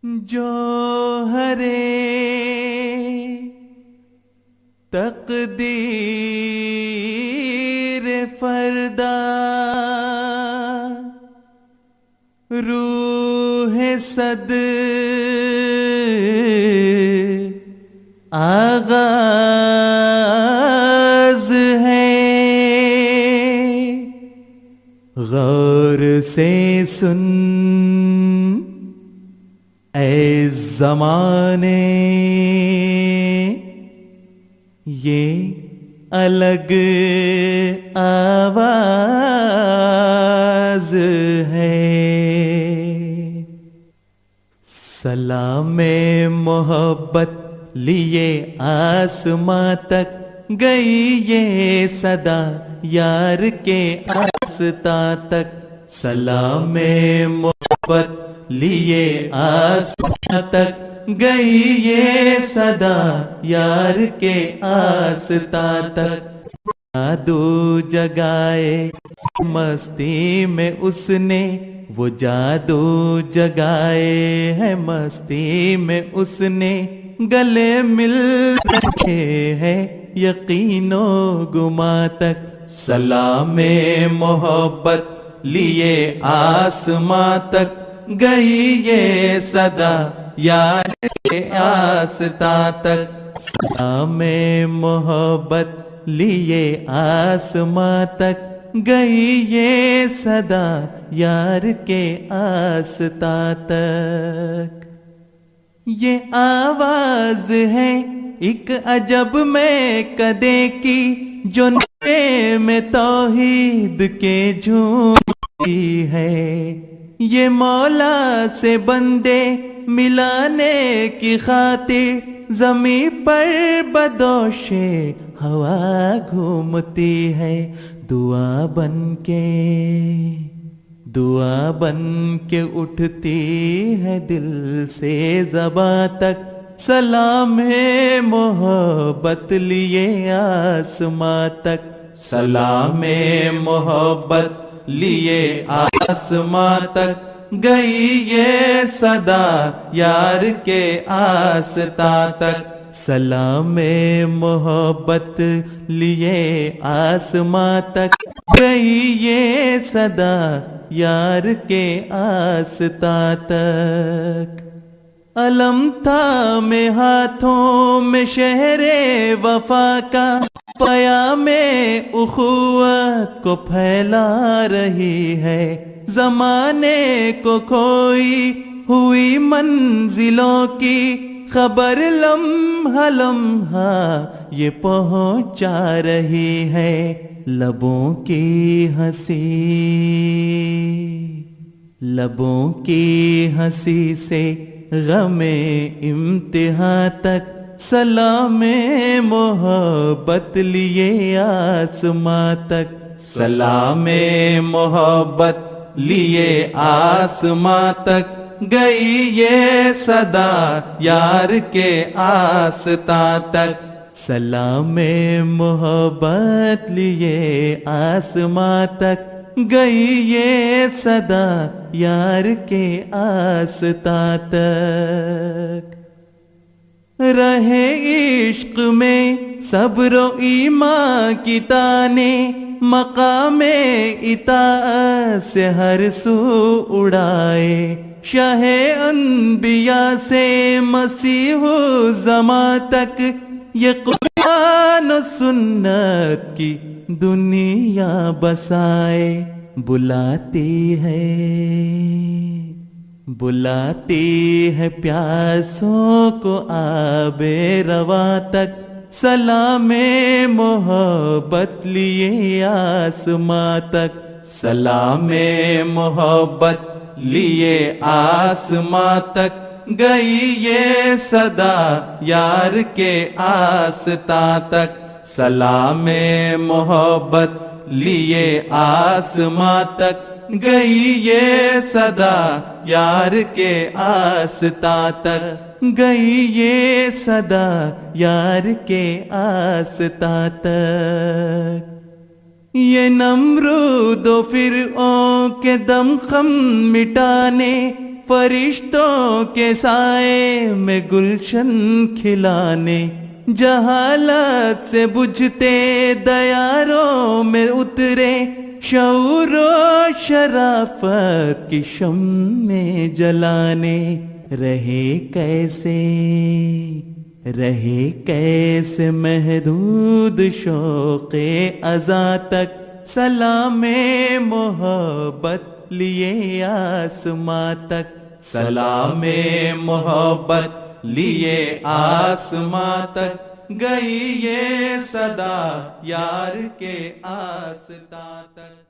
جو ہرے تقدیر فردا روح صد آغاز ہے، غور سے سن اے زمانے، یہ الگ آواز ہے۔ سلام محبت لیے آسماں تک گئی یہ صدا یار کے آستاں تک۔ سلام محبت لیے آسماں تک گئی یہ صدا یار کے آستاں تک۔ جادو جگائے مستی میں اس نے، وہ جادو جگائے ہے مستی میں اس نے، گلے مل رہے ہیں یقین و گما تک۔ سلام محبت لیے آسماں تک گئی یہ صدا یار کے آستاں تک۔ سلام محبت لیے آسماں تک گئی یہ صدا یار کے آستاں تک۔ یہ آواز ہے ایک عجب میں کدے کی، جو نعرے میں توحید کے جھومتی ہے۔ یہ مولا سے بندے ملانے کی خاطر زمیں پر بدوش ہوا گھومتی ہے۔ دعا بن کے اٹھتی ہے دل سے زباں تک۔ سلام محبت لیے آسماں تک۔ سلام محبت لیے آسماں تک گئی یہ صدا یار کے آستاں تک۔ سلام محبت لیے آسماں تک گئی یہ صدا یار کے آستاں تک۔ علم تھا میں ہاتھوں میں شہر وفا کا، پیام اخوت کو پھیلا رہی ہے۔ زمانے کو کھوئی ہوئی منزلوں کی خبر لمحہ لمحہ یہ پہنچا رہی ہے۔ لبوں کی ہنسی سے غم امتحاں تک۔ سلام محبت لیے آسماں تک۔ سلام محبت لیے آسماں تک گئی یہ صدا یار کے آستاں تک۔ سلام محبت لیے آسماں تک گئی یہ صدا یار کے آستاں تک۔ رہے عشق میں صبر و ایمان کی تانے، مقام اطاعت سے ہر سو اڑائے۔ شاہ انبیاء سے مسیح الزماں تک یہ قرآن و سنت کی دنیا بسائے۔ بلاتی ہے پیاسوں کو آب رواں تک۔ سلام محبت لیے آسماں تک۔ سلام محبت لیے آسماں تک گئی یہ صدا یار کے آستاں تک۔ سلام محبت لیے آسماں تک گئی یہ صدا یار کے آستاں تک۔ گئی یہ صدا یار کے آستاں تک۔ یہ نمرود و فرعون کے دم خم مٹانے فرشتوں کے سائے میں گلشن کھلانے، جہالت سے بجھتے دیاروں میں اترے، شعور و شرافت کی شمع جلانے۔ رہے کیسے محدود شوق ازاں تک، سلام محبت لیے آسماں تک، سلام محبت لیے آسماں تک، گئی یہ صدا یار کے آستاں تک۔